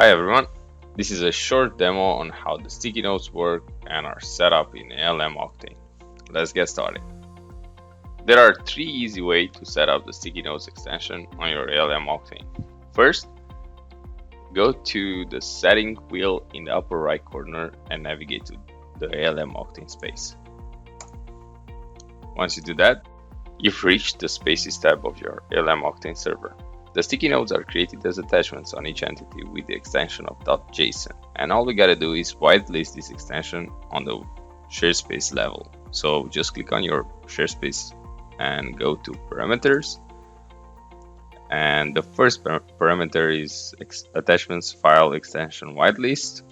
Hi everyone, this is a short demo on how the sticky notes work and are set up in ALM Octane. Let's get started. There are three easy ways to set up the sticky notes extension on your ALM Octane. First, go to the setting wheel in the upper right corner and navigate to the ALM Octane space. Once you do that, you've reached the Spaces tab of your ALM Octane server. The sticky notes are created as attachments on each entity with the extension of .json, and all we gotta do is whitelist this extension on the share space level. So just click on your share space and go to parameters, and the first parameter is attachments file extension whitelist.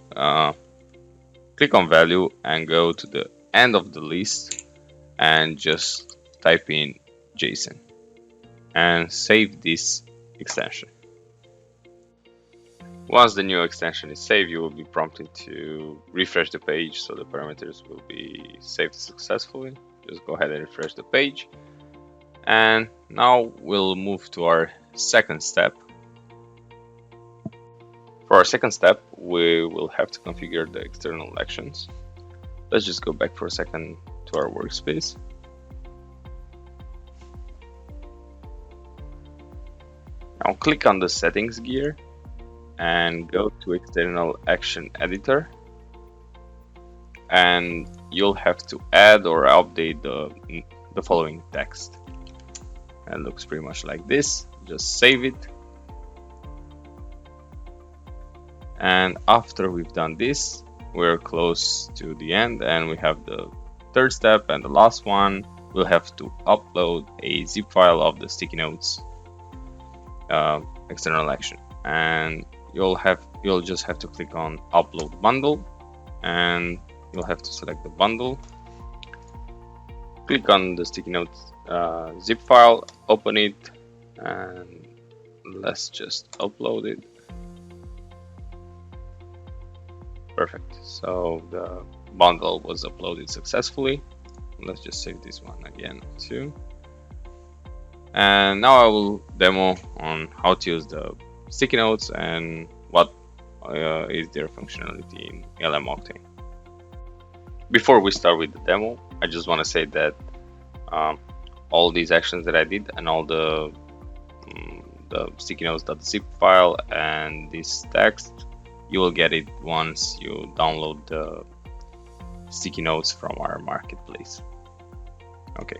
Click on value and go to the end of the list and just type in JSON and save this extension. Once the new extension is saved, you will be prompted to refresh the page so the parameters will be saved successfully. Just go ahead and refresh the page. And now we'll move to our second step. For our second step, we will have to configure the external actions. Let's just go back for a second to our workspace. Now click on the settings gear and go to external action editor, and you'll have to add or update the following text. It looks pretty much like this. Just save it. And after we've done this, we're close to the end, and we have the third step and the last one. We'll have to upload a zip file of the sticky notes external action, and you'll just have to click on upload bundle, and you'll have to select the bundle. Click on the sticky notes zip file, open it, and let's just upload it. Perfect. So the bundle was uploaded successfully. Let's just save this one again too. And now I will demo on how to use the sticky notes and what is their functionality in ALM Octane. Before we start with the demo, I just want to say that all these actions that I did and all the sticky notes.zip file and this text, you will get it once you download the sticky notes from our marketplace. Okay.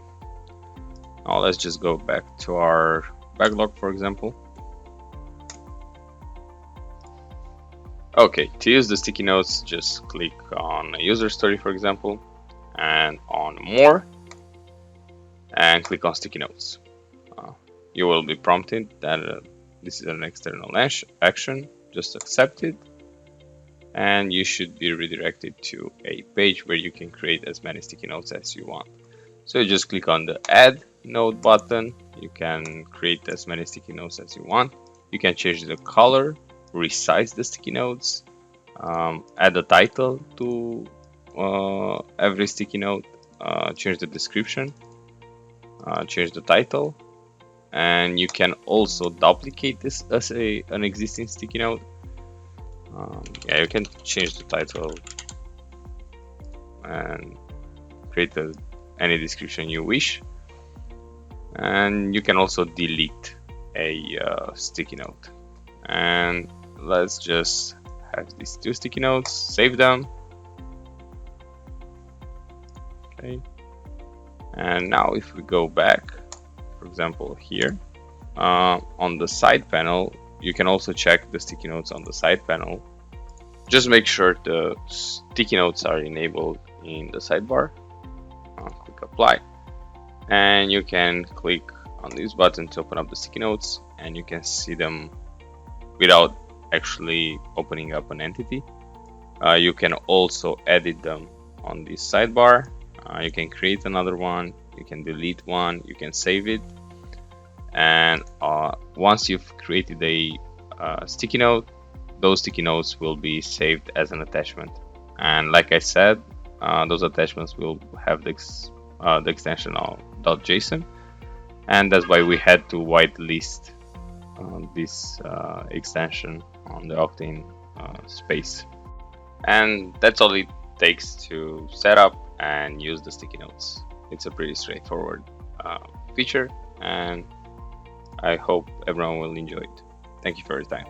Now let's just go back to our backlog, for example. Okay, to use the sticky notes, just click on a user story, for example, and on more, and click on sticky notes. You will be prompted that this is an external action. Just accept it, and you should be redirected to a page where you can create as many sticky notes as you want. So you just click on the add node button. You can create as many sticky notes as you want. You can change the color, resize the sticky notes, add a title to every sticky note, change the description, change the title, and you can also duplicate this as an existing sticky note. Yeah, you can change the title and create any description you wish, and you can also delete a sticky note. And let's just have these two sticky notes, save them. Okay, and now if we go back, for example here on the side panel, you can also check the sticky notes on the side panel. Just make sure the sticky notes are enabled in the sidebar. Click apply, and you can click on this button to open up the sticky notes, and you can see them without actually opening up an entity. You can also edit them on this sidebar. You can create another one, you can delete one, you can save it, and once you've created a sticky note, those sticky notes will be saved as an attachment. And like I said, those attachments will have the extension of .json, and that's why we had to whitelist this extension on the Octane space. And that's all it takes to set up and use the sticky notes. It's a pretty straightforward feature, and I hope everyone will enjoy it. Thank you for your time.